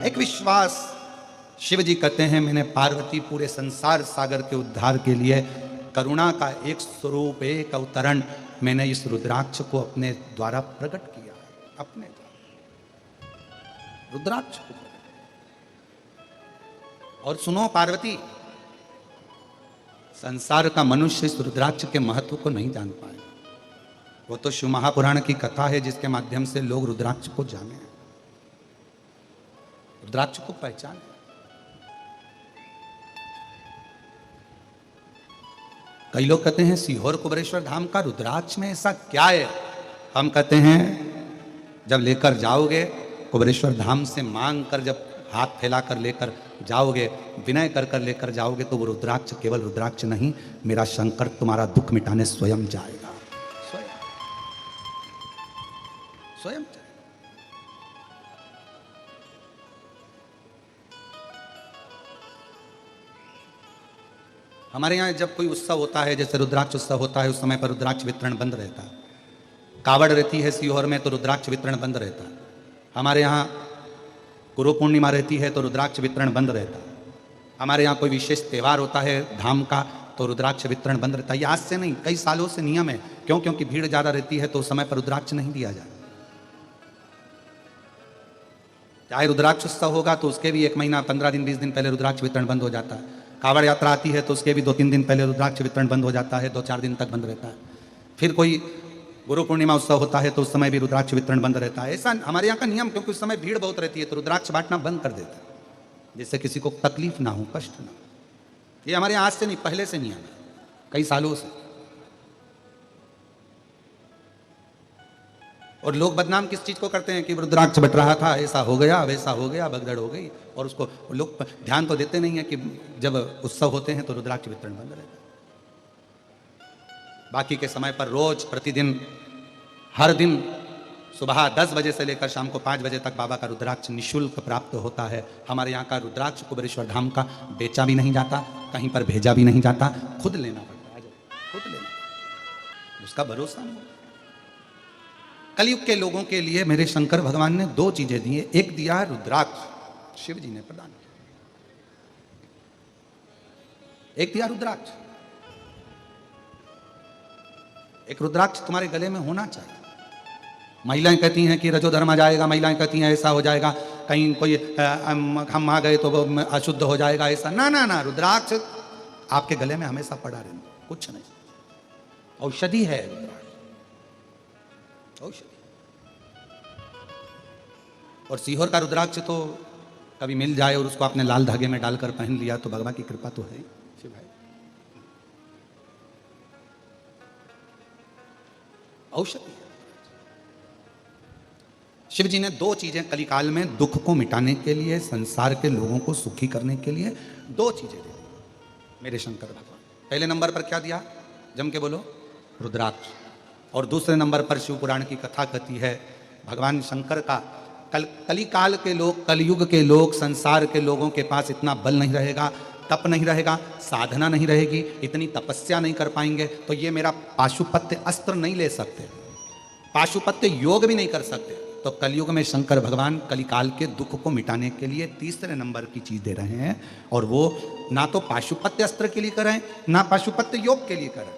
एक विश्वास, शिव जी कहते हैं मैंने पार्वती पूरे संसार सागर के उद्धार के लिए करुणा का एक स्वरूप, एक अवतरण मैंने इस रुद्राक्ष को अपने द्वारा प्रकट किया है। अपने द्वारा रुद्राक्ष को। और सुनो पार्वती, संसार का मनुष्य इस रुद्राक्ष के महत्व को नहीं जान पाए। वो तो शिव महापुराण की कथा है जिसके माध्यम से लोग रुद्राक्ष को जाने, रुद्राक्ष को पहचाने। कई लोग कहते हैं सीहोर कुबेरेश्वर धाम का रुद्राक्ष में ऐसा क्या है। हम कहते हैं जब लेकर जाओगे कुबेरेश्वर धाम से मांग कर, जब हाथ फैलाकर लेकर जाओगे, विनय कर कर लेकर जाओगे, तो वो रुद्राक्ष केवल रुद्राक्ष नहीं, मेरा शंकर तुम्हारा दुख मिटाने स्वयं जाएगा। स्वयं स्वयं जाएगा। हमारे यहाँ जब कोई उत्सव होता है, जैसे रुद्राक्ष उत्सव होता है, उस समय पर रुद्राक्ष वितरण बंद रहता है। कावड़ रहती है सीहोर में तो रुद्राक्ष वितरण बंद रहता है। हमारे यहाँ गुरु पूर्णिमा रहती है तो रुद्राक्ष वितरण बंद रहता है। हमारे यहाँ कोई विशेष त्यौहार होता है धाम का तो रुद्राक्ष वितरण बंद रहता है। ये आज से नहीं, कई सालों से नियम है। क्यों? क्योंकि भीड़ ज़्यादा रहती है तो उस समय पर रुद्राक्ष नहीं दिया जाए। चाहे रुद्राक्ष उत्सव होगा तो उसके भी 1 महीना 15 दिन 20 दिन पहले रुद्राक्ष वितरण बंद हो जाता है। कावड़ यात्रा आती है तो उसके भी 2-3 दिन पहले रुद्राक्ष वितरण बंद हो जाता है, 2-4 दिन तक बंद रहता है। फिर कोई गुरु पूर्णिमा उत्सव होता है तो उस समय भी रुद्राक्ष वितरण बंद रहता है। ऐसा हमारे यहाँ का नियम, क्योंकि उस समय भीड़ बहुत रहती है तो रुद्राक्ष बांटना बंद कर देता है, जिससे किसी को तकलीफ ना हो, कष्ट ना हो। ये हमारे यहाँ आज से नहीं, पहले से नियम है, कई सालों से। और लोग बदनाम किस चीज को करते हैं कि रुद्राक्ष बट रहा था, ऐसा हो गया, वैसा हो गया, भगदड़ हो गई, और उसको लोग ध्यान तो देते नहीं है कि जब उत्सव होते हैं तो रुद्राक्ष वितरण बंद रहता है। बाकी के समय पर रोज प्रतिदिन हर दिन सुबह 10 बजे से लेकर शाम को 5 बजे तक बाबा का रुद्राक्ष निःशुल्क प्राप्त होता है। हमारे यहाँ का रुद्राक्ष कुबेरेश्वर धाम का बेचा भी नहीं जाता, कहीं पर भेजा भी नहीं जाता, खुद लेना पड़ता है, खुद लेना, उसका भरोसा नहीं। कलयुग के लोगों के लिए मेरे शंकर भगवान ने 2 चीजें दी। एक दिया रुद्राक्ष, शिव जी ने प्रदान किया। एक दिया रुद्राक्ष। एक रुद्राक्ष तुम्हारे गले में होना चाहिए। महिलाएं कहती हैं कि रजोधर्म आ जाएगा, महिलाएं कहती हैं ऐसा हो जाएगा, कहीं कोई हम आ गए तो वो अशुद्ध हो जाएगा, ऐसा ना ना ना। रुद्राक्ष आपके गले में हमेशा पड़ा रहना, कुछ नहीं, औषधि है रुद्राक्ष, औषधि। और सीहोर का रुद्राक्ष तो कभी मिल जाए और उसको आपने लाल धागे में डालकर पहन लिया तो भगवान की कृपा तो है शिव भाई। औषधि। शिव जी ने 2 चीजें कलिकाल में दुख को मिटाने के लिए, संसार के लोगों को सुखी करने के लिए 2 चीजें दे दी मेरे शंकर भगवान। पहले नंबर पर क्या दिया? जम के बोलो, रुद्राक्ष। और दूसरे नंबर पर शिव पुराण की कथा कहती है भगवान शंकर का कलिकाल के लोग, कलयुग के लोग, संसार के लोगों के पास इतना बल नहीं रहेगा, तप नहीं रहेगा, साधना नहीं रहेगी, इतनी तपस्या नहीं कर पाएंगे, तो ये मेरा पाशुपत्य अस्त्र नहीं ले सकते, पाशुपत्य योग भी नहीं कर सकते। तो कलयुग में शंकर भगवान कलिकाल के दुख को मिटाने के लिए तीसरे नंबर की चीज दे रहे हैं, और वो ना तो पाशुपत्य अस्त्र के लिए करें, ना पाशुपत्य योग के लिए करें,